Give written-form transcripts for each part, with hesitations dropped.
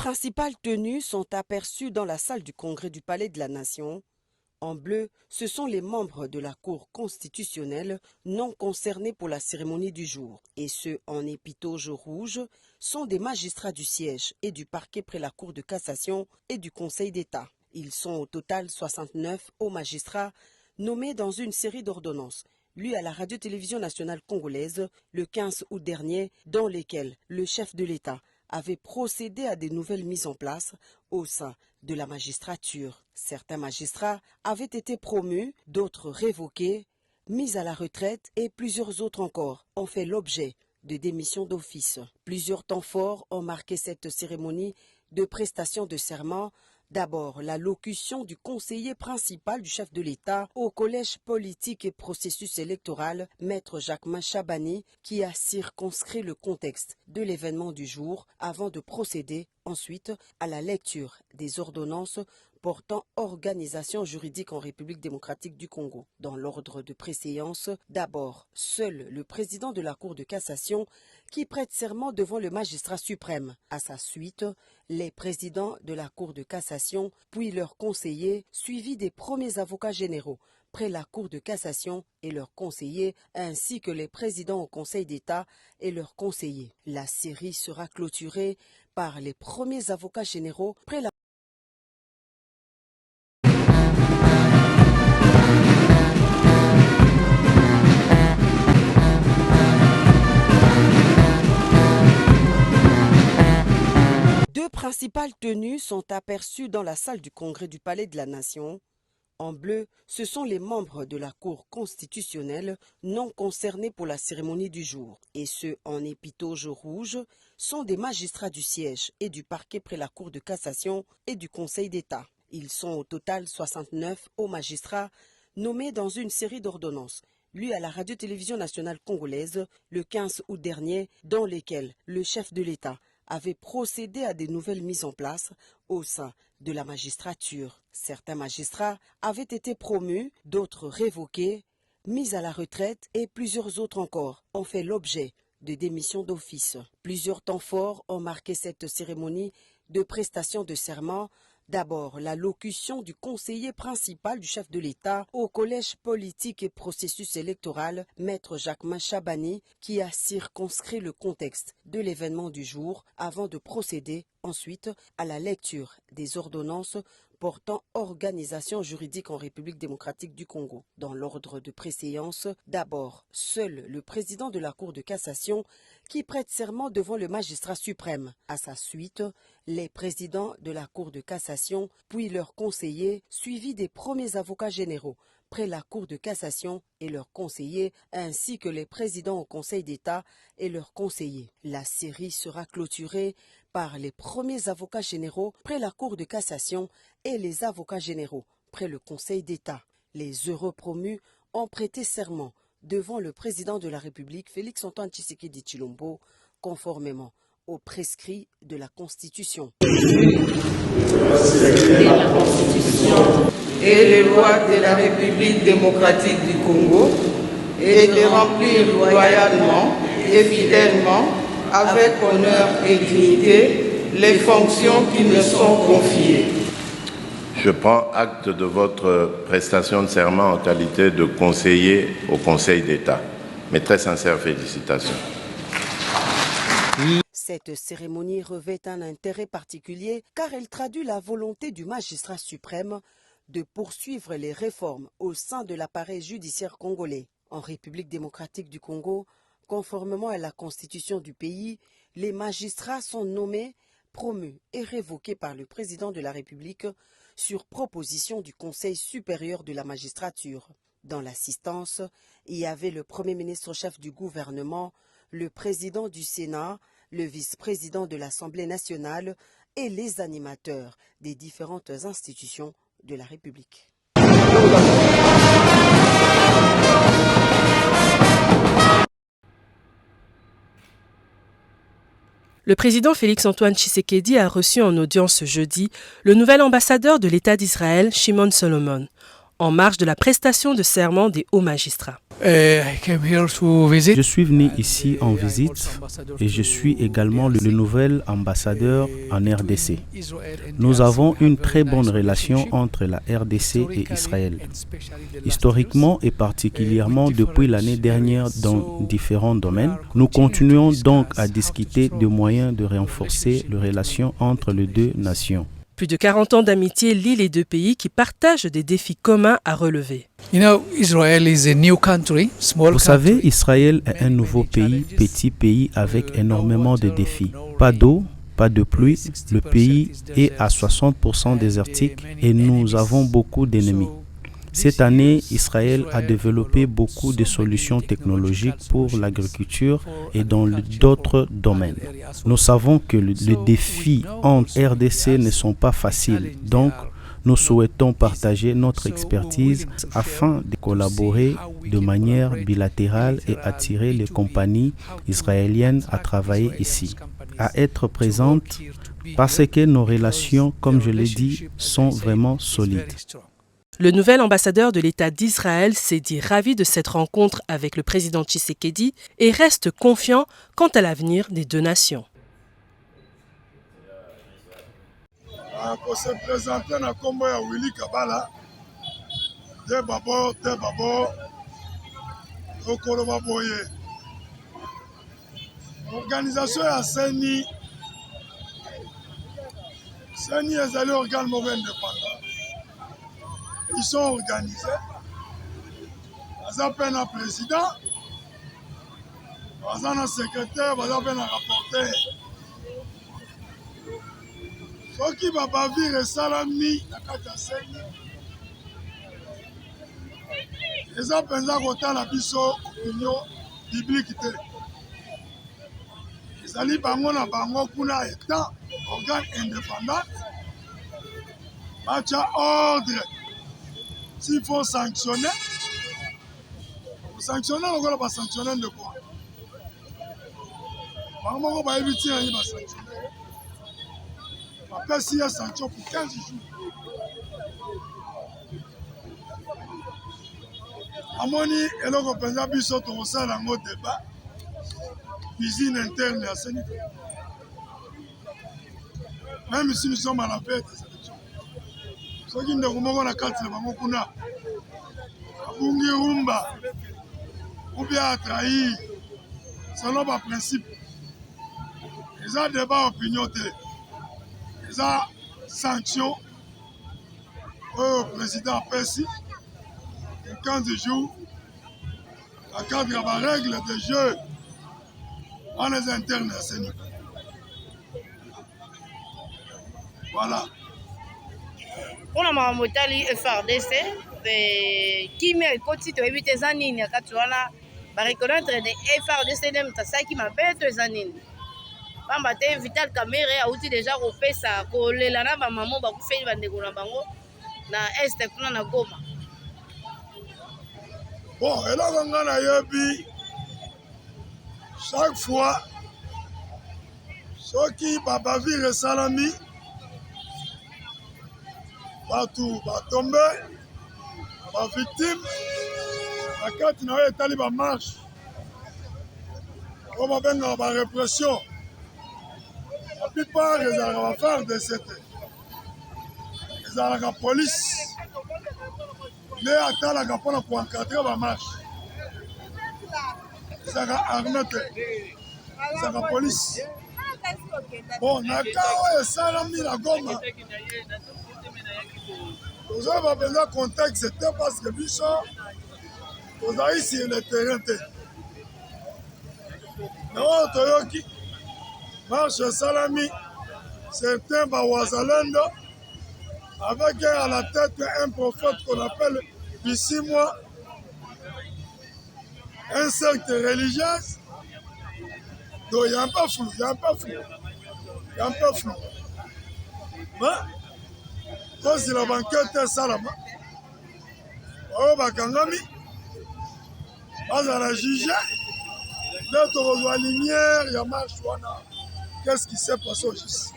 principales tenues sont aperçues dans la salle du Congrès du Palais de la Nation. En bleu, ce sont les membres de la Cour constitutionnelle non concernés pour la cérémonie du jour. Et ceux en épitauge rouge sont des magistrats du siège et du parquet près la Cour de cassation et du Conseil d'État. Ils sont au total 69 hauts magistrats nommés dans une série d'ordonnances lues à la radio-télévision nationale congolaise le 15 août dernier, dans lesquelles le chef de l'État avait procédé à des nouvelles mises en place au sein de la magistrature. Certains magistrats avaient été promus, d'autres révoqués, mis à la retraite et plusieurs autres encore ont fait l'objet de démissions d'office. Plusieurs temps forts ont marqué cette cérémonie de prestation de serment. D'abord, la locution du conseiller principal du chef de l'État au collège politique et processus électoral, Maître Jacquemain Chabani, qui a circonscrit le contexte de l'événement du jour avant de procéder ensuite à la lecture des ordonnances portant organisation juridique en République démocratique du Congo. Dans l'ordre de préséance, d'abord, seul le président de la Cour de cassation qui prête serment devant le magistrat suprême. À sa suite, les présidents de la Cour de cassation, puis leurs conseillers, suivis des premiers avocats généraux près la Cour de cassation et leurs conseillers, ainsi que les présidents au Conseil d'État et leurs conseillers. La série sera clôturée par les premiers avocats généraux près la Deux principales tenues sont aperçues dans la salle du Congrès du Palais de la Nation. En bleu, ce sont les membres de la Cour constitutionnelle non concernés pour la cérémonie du jour. Et ceux en épitauge rouge sont des magistrats du siège et du parquet près la Cour de cassation et du Conseil d'État. Ils sont au total 69 hauts magistrats nommés dans une série d'ordonnances lues à la radio-télévision nationale congolaise le 15 août dernier, dans lesquelles le chef de l'État avait procédé à des nouvelles mises en place au sein de la magistrature. Certains magistrats avaient été promus, d'autres révoqués, mis à la retraite et plusieurs autres encore ont fait l'objet de démissions d'office. Plusieurs temps forts ont marqué cette cérémonie de prestation de serment. D'abord, la locution du conseiller principal du chef de l'État au collège politique et processus électoral, Maître Jacquemain Chabani, qui a circonscrit le contexte de l'événement du jour avant de procéder ensuite à la lecture des ordonnances portant organisation juridique en République démocratique du Congo. Dans l'ordre de préséance, d'abord, seul le président de la Cour de cassation qui prête serment devant le magistrat suprême. À sa suite, les présidents de la Cour de cassation, puis leurs conseillers, suivis des premiers avocats généraux près la Cour de cassation et leurs conseillers, ainsi que les présidents au Conseil d'État et leurs conseillers. La série sera clôturée par les premiers avocats généraux près la Cour de cassation et les avocats généraux près le Conseil d'État. Les heureux promus ont prêté serment devant le président de la République, Félix-Antoine Tshisekedi Tshilombo, conformément aux prescrits de la Constitution. Et les lois de la République démocratique du Congo, et de remplir loyalement et fidèlement, avec honneur et dignité, les fonctions qui me sont confiées. Je prends acte de votre prestation de serment en qualité de conseiller au Conseil d'État. Mes très sincères félicitations. Cette cérémonie revêt un intérêt particulier car elle traduit la volonté du magistrat suprême de poursuivre les réformes au sein de l'appareil judiciaire congolais. En République démocratique du Congo, conformément à la constitution du pays, les magistrats sont nommés, promus et révoqués par le président de la République sur proposition du Conseil supérieur de la magistrature. Dans l'assistance, il y avait le Premier ministre chef du gouvernement, le président du Sénat, le vice-président de l'Assemblée nationale et les animateurs des différentes institutions de la République. Le président Félix-Antoine Tshisekedi a reçu en audience ce jeudi le nouvel ambassadeur de l'État d'Israël, Shimon Solomon. en marge de la prestation de serment des hauts magistrats. Je suis venu ici en visite et je suis également le nouvel ambassadeur en RDC. Nous avons une très bonne relation entre la RDC et Israël. Historiquement et particulièrement depuis l'année dernière dans différents domaines, nous continuons donc à discuter de moyens de renforcer les relations entre les deux nations. Plus de 40 ans d'amitié lient les deux pays qui partagent des défis communs à relever. Vous savez, Israël est un nouveau pays, petit pays avec énormément de défis. Pas d'eau, pas de pluie, le pays est à 60% désertique et nous avons beaucoup d'ennemis. Cette année, Israël a développé beaucoup de solutions technologiques pour l'agriculture et dans d'autres domaines. Nous savons que les défis en RDC ne sont pas faciles, donc nous souhaitons partager notre expertise afin de collaborer de manière bilatérale et attirer les compagnies israéliennes à travailler ici, à être présentes parce que nos relations, comme je l'ai dit, sont vraiment solides. Le nouvel ambassadeur de l'État d'Israël s'est dit ravi de cette rencontre avec le président Tshisekedi et reste confiant quant à l'avenir des deux nations. Pour se présenter dans le combat de Willy Kabala, l'organisation à Seni est allée organe mauvais indépendant. Ils sont organisés. Ils appellent un président, ils appellent un secrétaire, ils appellent un rapporteur. Ce qui va pas vivre et salami, la Kataseni. Ils appellent un côté la opinion biblique. Ils allaient bango na bango kuna état organe indépendant. Match à ordre. S'il faut sanctionner, on va pas sanctionner de quoi. On va éviter de sanctionner. Après, s'il y a sanction pour 15 jours. À mon avis, et là, on peut dire que on a un débat. Cuisine interne à ce niveau. Même si nous sommes à la paix des élections. Ce qui nous avons la carte de Mamokuna, Bungi Rumba, ou bien à trahir, selon ma principe. Ils ont débat opinion, ils ont sanction au président Pessi, 15 jours, à cadre de la règle de jeu, on les interne à ce niveau. Voilà. Pour la mamotali FRDC, qui me côté de 8 années, il y a 4 ans, reconnaître des FRDC, même ça qui m'appelle 2 années. Pambate Vital Kamere a outil déjà repé ça, ko lelana ba maman ba ku fait bande ko na bango na est kuna na Goma. Bon, et là on a yobi chaque fois ceux qui baba vire salami partout va tomber, va victime, la carte n'a pas été libre marche. On va bien avoir répression. La plupart des affaires de cette. Ils ont la police. Les attaques pour encadrer la marche. Ils ont armé. Ils ont la police. Bon, Nakao et Salami la Goma. Nous avons besoin de contexte, c'était parce que Bishop, nous avons ici le terrain. Nous Toyoki, marche Salami, certains Bawazalendo, avec à la tête un prophète qu'on appelle Bissimois, un secte religieux. Donc il y a un peu flou, Mais, quand c'est la banquette Salama, on va Kangami, on va juger, d'autres on voit la lumière, il y a marche, qu'est-ce qui s'est passé au juste?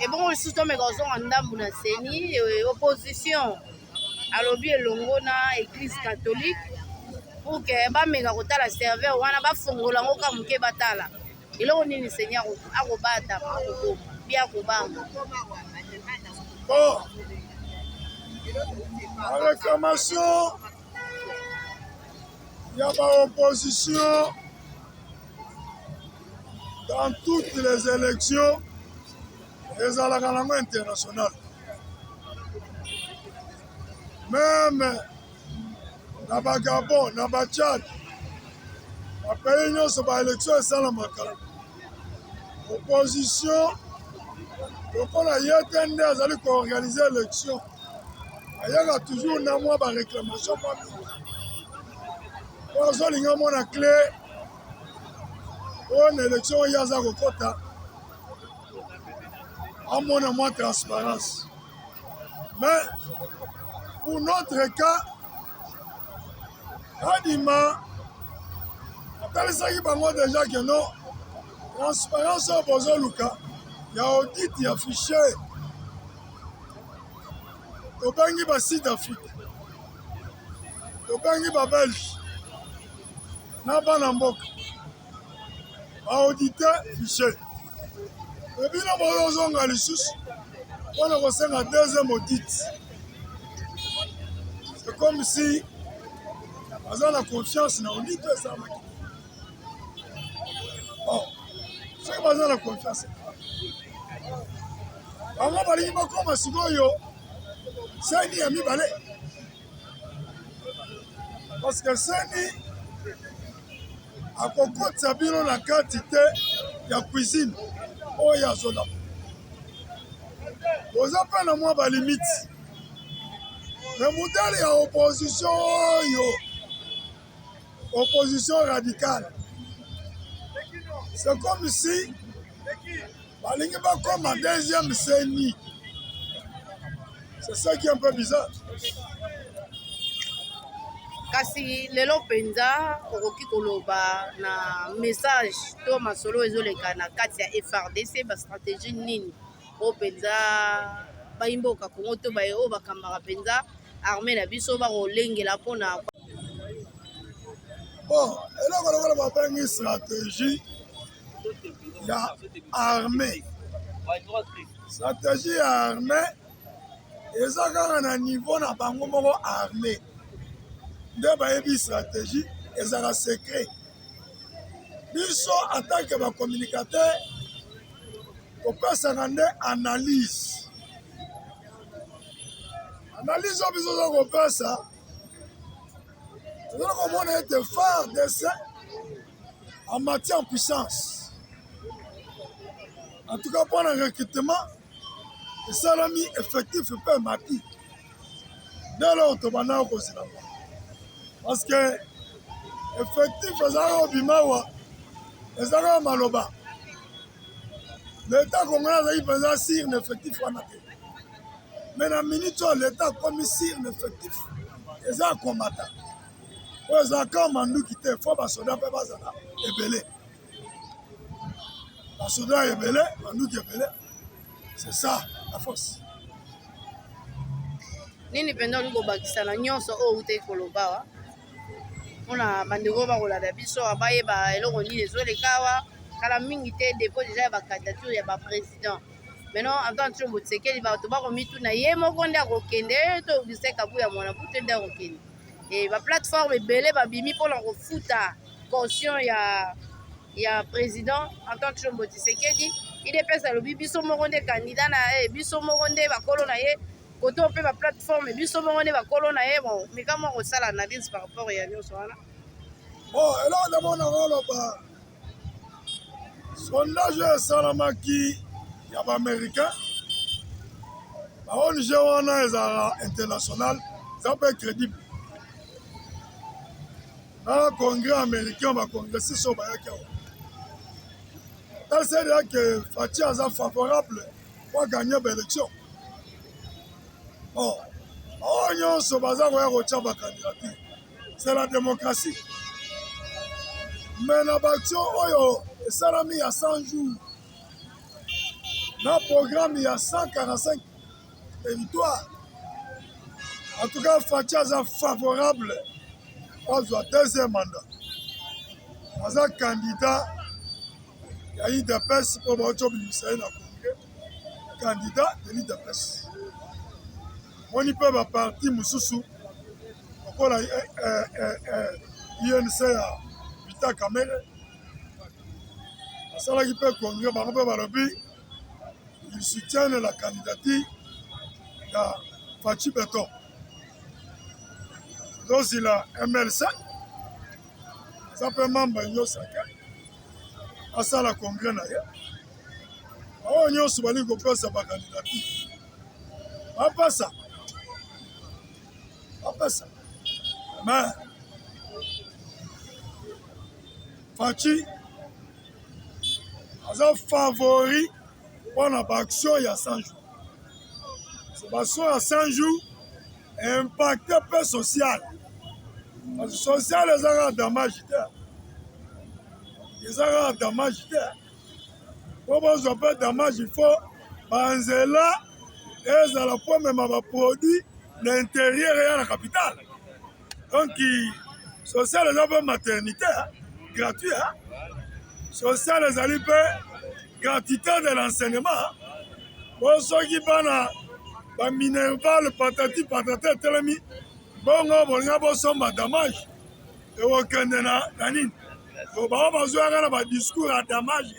ebongo lisusu tomeka kozonga ndambu na seni opposition alobi elongo na église catholique pour ke bameka kotala serveur wana bafongola yango ka moke batala eloko nini seni akobatama akoboma mbi akobanga. Bon, la réclamation, il y a pas opposition dans toutes les élections des alakanango internationales. Même dans le Gabon, dans le Tchad, la pays nyonso ba élection esalamaka. Opposition, lokola ye te nde azali koorganize élection. Ayaka toujours na mwa ba réclamation pa bino. Ozolinga mona clé on élection oyo aza kokota amona mwa transparence. Mais pour notre cas, Adima atalisaki bango déjà que non transparence oyo bozoluka ya audit ya fichier tobengi ba Sud Afrique tobengi ba Belge na bana mboka audite fichier ebino bozozonga lisusu mpona kosenga deuxième audit. C'est comme si baza na confiance na audit esamaki. Bon, soki baza na confiance bango balingi bakoma sikoyo seni ya mibale parce que seni akokotisa bino na kati te ya cuisine oyo azola oza mpe na mwa balimite. Me modele ya opposition oyo opposition radicale c'est comme si balingi bakoma deuxième CENI. C'est ça qui est un peu bizarre. Kasi lelo penza okoki koloba na message to masolo ezoleka na kati ya FRDC ba stratégie nini o penza bayimboka Kongo to baye o bakambaka penza armée na biso bakolengela mpona. Bon, eloko lokola babengi stratégie ya armée. Stratégie ya armée eza kaka na niveau na bango moko armée nde bayebi stratégie ezala secret. Biso en tant que bacommunicateur kopesaka nde analyse oyo biso oza kopesa tozali komona ete FARDC en matière en puissance. En tout cas pour le recrutement esalami effectif mpe mati nde lelo tobanda okozela parce que effectif ezalaka obima awa ezalaka maloba l'état congolais azali mpenza sire na effectif wana te mais na minute oyo l'état akomi sire na effectif eza akomata oyo ezalaka manduki te fo basoda mpe bazala ebele basoda ebele manduki ebele. C'est ça la force. Nini penda olingi kobakisa na nyonso oyo utei koloba wa mpona bandeko bakolanda biso bayeba eloko nini ezoleka awa kala mingi te dépôt déjà ya bacandidature ya baprésident. Maintenant Antoine Tshombo Tshisekedi bato bakomituna ye moko nde akokende to Augustin Kabuya mwana pute nde akokende e baplateforme ebele babimi mpona kofuta caution ya président Antoine Tshombo Tshisekedi. IDPS alobi biso moko nde candidat na ye biso moko nde bakolo na ye koto mpe baplateforme biso moko nde bakolo na ye. Bon meka mwa kosala analyse par rapport ya nyonso wana. Bon eloko ndamona koloba sondage oyo esalamaki ya baaméricain ba ONG wana ezalaka international eza mpe crédible na congrès américain bacongressiste oyo bayaki awa. C'est-à-dire que Fathi est favorable pour gagner l'élection. Bon, c'est la démocratie. Mais la action, ça l'a mis à 100 jours. na programme il y a 145 territoires. En tout cas, Fachi est favorable au deuxième mandat. As un candidat, il y a l'IDPS pour le congrès, candidat de l'IDPS. On y peut avoir parti Moussoussou, pour la INC à Vita Kamere. Ça là qui peut congrès, ils soutiennent la candidature de Fachi Beton. Donc il a MLC, ça peut membre de l'Union sacrée, à ça la congrès. Oh, nous sommes allés pour sa candidature. Pas ça. Pas ça. Mais, Fachi, a un favori pour l'action il y a 100 jours. Cette action il y a 100 jours impacte peu social. Parce que social, les gens ont dommage. Les gens ont dommage. Pour vous avoir dommage, il faut penser là et ça la pomme même à produit l'intérieur et à la capitale. Donc, social, les gens ont maternité gratuite. Social, les gens ont gratuité de l'enseignement. Pour ceux qui ont minerval, patati, patata, telemi, bon, on a besoin de dommage. Et aucun de nous. On a besoin de discours à dommage.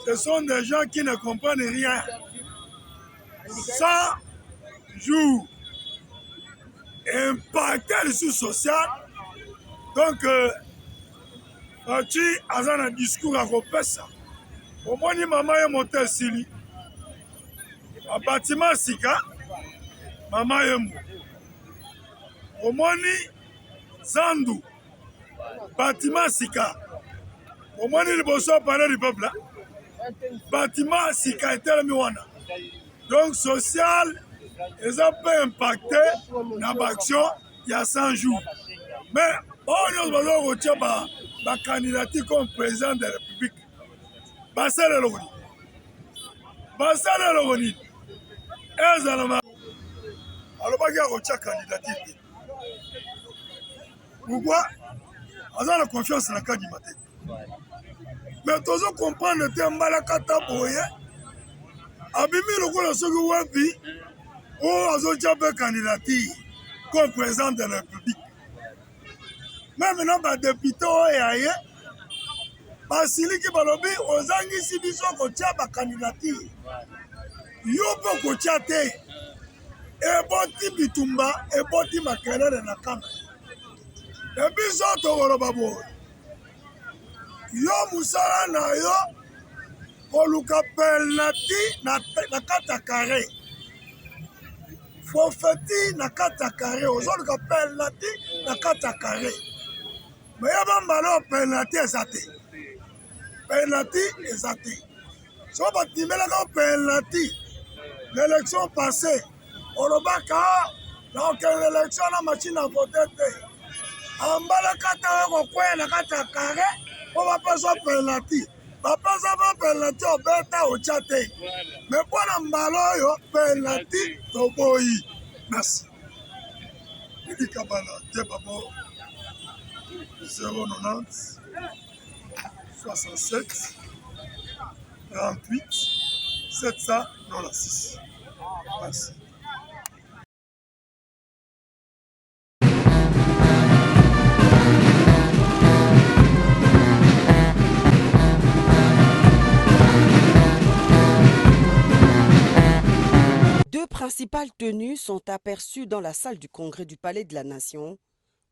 Ce sont des gens qui ne comprennent rien. Ça joue impacter le sous-social. Donc, Fachi a un discours à repérer ça. Au moins, maman est montée ici. Un bâtiment Sika, maman est montée. Au moins, Zandou, bâtiment Sika. Au moins, il faut parler du peuple. Bâtiment Sika est tellement wana. Donc, social, ils ont pas impacté dans l'action il y a 100 jours. Mais, on a retenu la candidature comme président de la République. Bassel Elogoni. Bassel Elogoni. Alors, il y a retenu la candidature. Pourquoi? On a la confiance dans la candidature. Mais tous ceux qui comprennent le thème Malakata Boye, Abimi Lokola Sogo Wapi, ou Azochabe candidature comme président de la République. Même maintenant, les députés et ailleurs, Basiliki Balobi, Ozangi Sibiso Kotia ba candidature. Yopo Kotia te, Eboti Bitumba, Eboti Makelele na Kama. Ebiso Togoro Babo. Yo musala na yo koluka penalty na kata carré. Forfait na kata carré. Ozoluka penalty na kata carré. Mais yaba mbalo penalty ezate. Penalty ezate. So batimela ka penalty. L'élection passée, olobaka dans quelle élection la machine a voté. Ambala kata ko kwela kata carré. On va pas faire penalty. On va pas faire penalty au bêta au chaté. Mais pour la malo, penalty au boy. Merci. Il dit Kabbalah, Debabo 090 67 38 796. Merci. Deux principales tenues sont aperçues dans la salle du congrès du Palais de la Nation.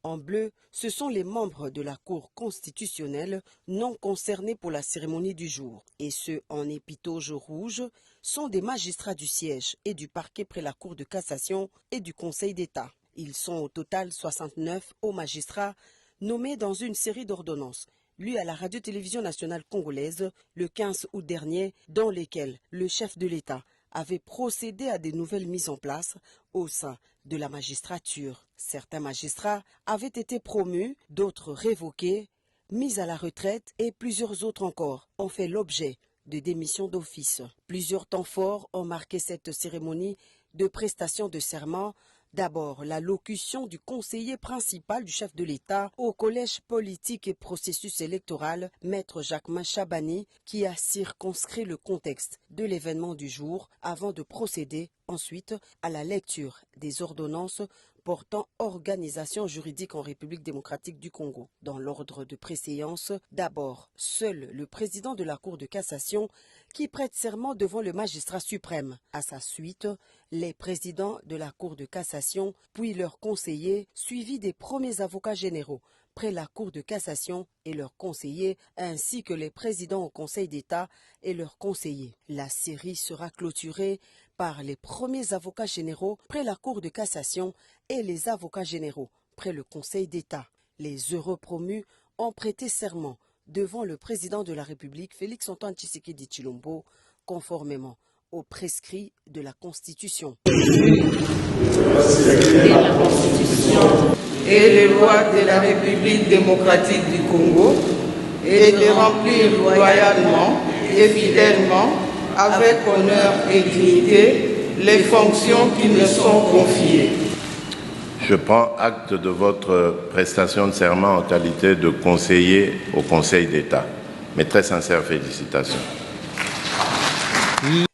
En bleu, ce sont les membres de la Cour constitutionnelle non concernés pour la cérémonie du jour. Et ceux en épitoge rouge sont des magistrats du siège et du parquet près la Cour de cassation et du Conseil d'État. Ils sont au total 69 hauts magistrats nommés dans une série d'ordonnances lues à la Radio-Télévision nationale congolaise le 15 août dernier, dans lesquelles le chef de l'État avait procédé à des nouvelles mises en place au sein de la magistrature. Certains magistrats avaient été promus, d'autres révoqués, mis à la retraite et plusieurs autres encore ont fait l'objet de démission d'office. Plusieurs temps forts ont marqué cette cérémonie de prestation de serment. D'abord, l'allocution du conseiller principal du chef de l'État au collège politique et processus électoral, Maître Jacquemin Chabani, qui a circonscrit le contexte de l'événement du jour avant de procéder ensuite à la lecture des ordonnances portant organisation juridique en République démocratique du Congo. Dans l'ordre de préséance, d'abord, seul le président de la Cour de cassation qui prête serment devant le magistrat suprême. À sa suite, les présidents de la Cour de cassation, puis leurs conseillers, suivis des premiers avocats généraux près la Cour de cassation et leurs conseillers, ainsi que les présidents au Conseil d'État et leurs conseillers. La série sera clôturée par les premiers avocats généraux près la Cour de cassation et les avocats généraux près le Conseil d'État. Les heureux promus ont prêté serment devant le président de la République, Félix-Antoine Tshisekedi Tshilombo, conformément aux prescrits de la Constitution. Et les lois de la République démocratique du Congo, et de remplir loyalement et fidèlement, avec honneur et dignité, les fonctions qui me sont confiées. Je prends acte de votre prestation de serment en qualité de conseiller au Conseil d'État. Mes très sincères félicitations.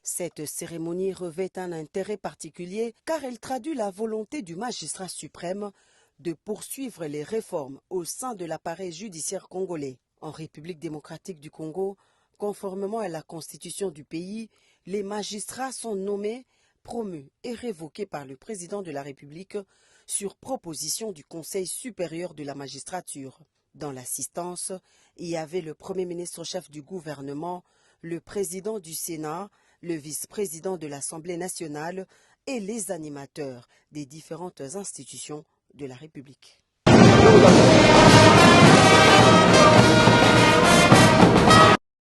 Cette cérémonie revêt un intérêt particulier car elle traduit la volonté du magistrat suprême de poursuivre les réformes au sein de l'appareil judiciaire congolais. En République démocratique du Congo, conformément à la constitution du pays, les magistrats sont nommés, promus et révoqués par le président de la République sur proposition du Conseil supérieur de la magistrature. Dans l'assistance, il y avait le Premier ministre chef du gouvernement, le président du Sénat, le vice-président de l'Assemblée nationale et les animateurs des différentes institutions de la République.